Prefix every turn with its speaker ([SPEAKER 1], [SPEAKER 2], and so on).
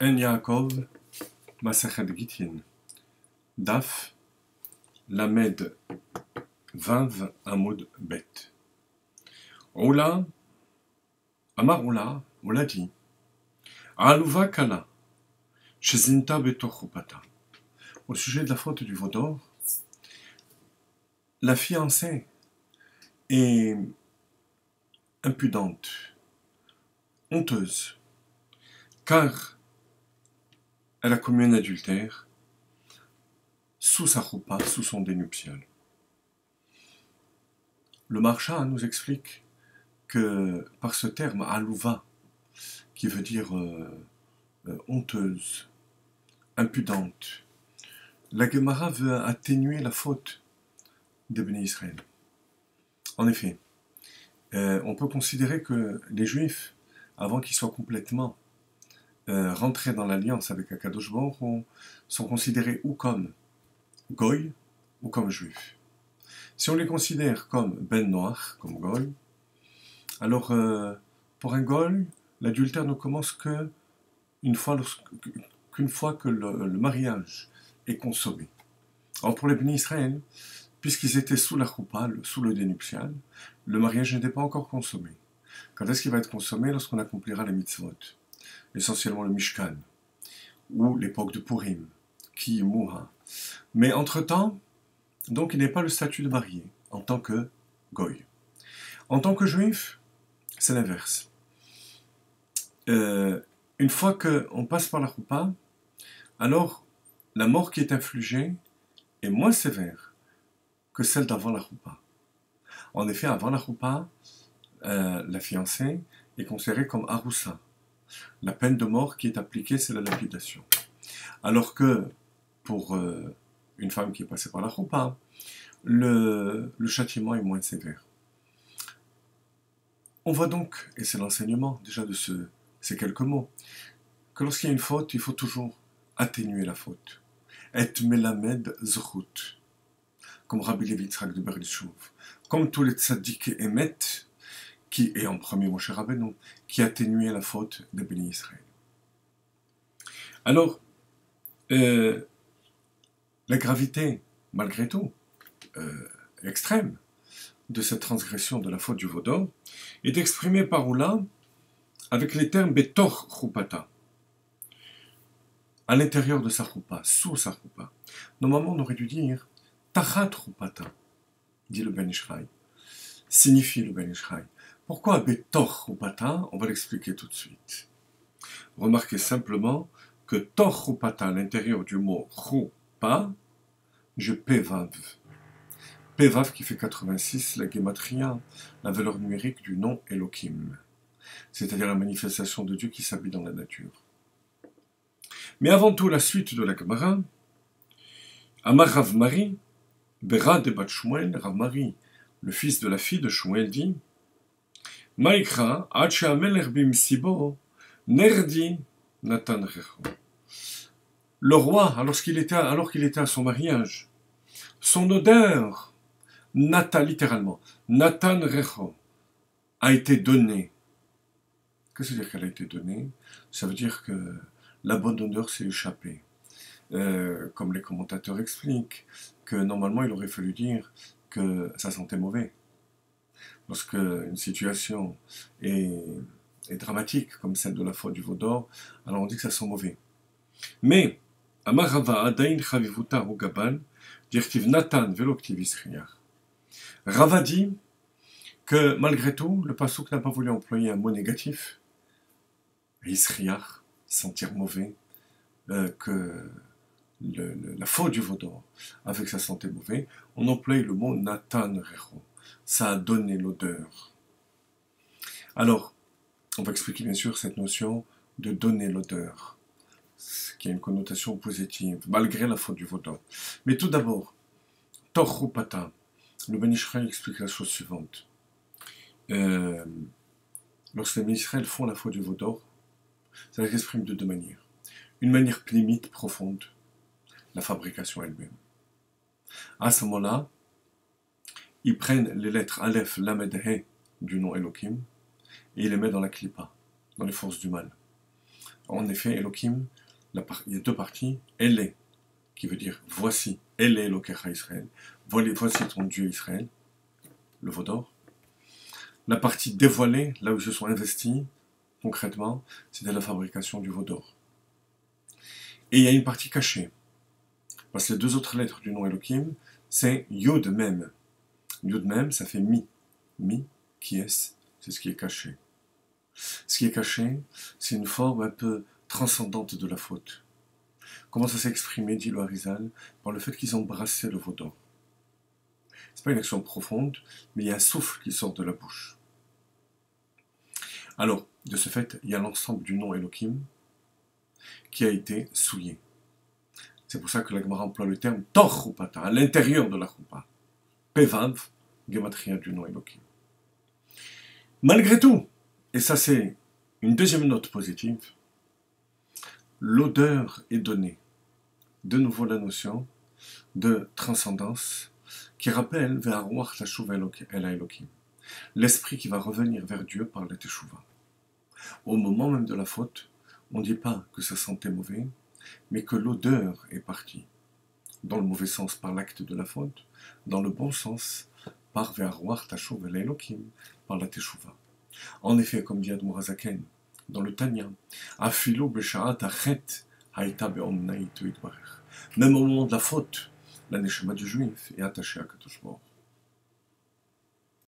[SPEAKER 1] En Yaakov, Masachet Gittin, Daf, Lamed, Vav, Amud, Bet. Oula, Amar Oula, Oula dit, Alouva Kala, Shezinta Betochopata. Au sujet de la faute du veau d'or, la fiancée est impudente, honteuse, car elle a commis un adultère sous sa choupa, sous son dé nuptial. Le Maharsha nous explique que par ce terme, alouva, qui veut dire honteuse, impudente, la Gemara veut atténuer la faute des Béné Israël. En effet, on peut considérer que les Juifs, avant qu'ils soient complètement rentrés dans l'alliance avec Akadosh Baruch, sont considérés ou comme Goy ou comme Juifs. Si on les considère comme Ben Noach, comme Goy, alors pour un Goy, l'adultère ne commence qu'une fois que le mariage est consommé. Alors pour les Béné Israël, puisqu'ils étaient sous la choupa, sous le dénuptial, le mariage n'était pas encore consommé. Quand est-ce qu'il va être consommé? Lorsqu'on accomplira les mitzvot, essentiellement le Mishkan, ou l'époque de Purim, Ki Muha. Mais entre-temps, donc il n'est pas le statut de marié, en tant que Goy. En tant que Juif, c'est l'inverse. Une fois qu'on passe par la choupa, alors la mort qui est infligée est moins sévère que celle d'avant la choupa. En effet, avant la choupa, la fiancée est considérée comme aroussa. La peine de mort qui est appliquée, c'est la lapidation. Alors que pour une femme qui est passée par la choupa, le châtiment est moins sévère. On voit donc, et c'est l'enseignement déjà de ces quelques mots, que lorsqu'il y a une faute, il faut toujours atténuer la faute. Et melamed zchut, comme Rabbi Levi Yitzhak de Berdichouv, comme tous les tzaddik émet, qui est en premier Moshe Rabbeinu, qui atténuait la faute des Béné Israël. Alors, la gravité, malgré tout, extrême, de cette transgression de la faute du veau d'or, est exprimée par Oula avec les termes Betor Choupata, à l'intérieur de sa choupa, sous sa choupa. Normalement, on aurait dû dire Tachat Choupata, dit le Ben Ishraï, signifie le Ben Ishraï. Pourquoi Betor Choupata? On va l'expliquer tout de suite. Remarquez simplement que Tor Choupata, à l'intérieur du mot Choupa, je Pevav. Pevav qui fait 86, la Gematria, la valeur numérique du nom Elohim, c'est-à-dire la manifestation de Dieu qui s'habille dans la nature. Mais avant tout, la suite de la Gemara, Amar Rav Mari, Bera de Bat Shmuel, Rav Mari, le fils de la fille de Shmuel, dit Maïkra, Acha Melech Sibo, Nerdi, Natan Recho. Le roi, alors qu'il était à son mariage, son odeur, littéralement, Natan Recho, a été donnée. Qu'est-ce que ça veut dire qu'elle a été donnée? Ça veut dire que la bonne odeur s'est échappée. Comme les commentateurs expliquent, que normalement il aurait fallu dire que ça sentait mauvais. Lorsque une situation est dramatique, comme celle de la faute du veau d'or, alors on dit que ça sent mauvais. Mais, Amarava Adain Chavivuta Rugaban, Dirtiv Natan Veloktiv Isriach. Rava dit que malgré tout, le Passouk n'a pas voulu employer un mot négatif, Isriach, sentir mauvais, que la faute du veau d'or, avec sa santé mauvaise, on emploie le mot Natan Recho. Ça a donné l'odeur. Alors, on va expliquer bien sûr cette notion de donner l'odeur, qui a une connotation positive, malgré la faute du veau d'or. Mais tout d'abord, Torchupata, le Ben Ishraï explique la chose suivante. Lorsque les Ben Israël font la faute du veau d'or, ça s'exprime de deux manières. Une manière pnémite, profonde, la fabrication elle-même. À ce moment-là, ils prennent les lettres Aleph, Lamed, He du nom Elohim et ils les mettent dans la klipa, dans les forces du mal. En effet, Elohim, il y a deux parties. Elle qui veut dire voici, elle est Elokecha Israël. Voici ton Dieu Israël, le veau d'or. La partie dévoilée, là où ils se sont investis, concrètement, c'était la fabrication du veau d'or. Et il y a une partie cachée. Parce que les deux autres lettres du nom Elohim, c'est Yod Mem. Yod Mem, ça fait mi. Mi, qui est, c'est ce qui est caché. Ce qui est caché, c'est une forme un peu transcendante de la faute. Comment ça s'est exprimé, dit le Harizal, par le fait qu'ils ont brassé le veau d'or. Ce n'est pas une action profonde, mais il y a un souffle qui sort de la bouche. Alors, de ce fait, il y a l'ensemble du nom Elohim qui a été souillé. C'est pour ça que la Gemara emploie le terme Tor Chupata, à l'intérieur de la Chupa. Pevav, Gematria du nom Elohim. Malgré tout, et ça c'est une deuxième note positive, l'odeur est donnée. De nouveau la notion de transcendance qui rappelle vers Ruach Tashuv El Elohim, l'esprit qui va revenir vers Dieu par la Teshuvah. Au moment même de la faute, on ne dit pas que ça sentait mauvais, mais que l'odeur est partie. Dans le mauvais sens par l'acte de la faute, dans le bon sens par vers Ruach Tashuv El Elohim, par la Teshuvah. En effet, comme dit Admor HaZaken, dans le Tanya, Afilo B'Sha'at Achet Haïta Be'omna Itu Yitbarech. Même au moment de la faute, la neshama du juif est attachée à Kadosh Baruch.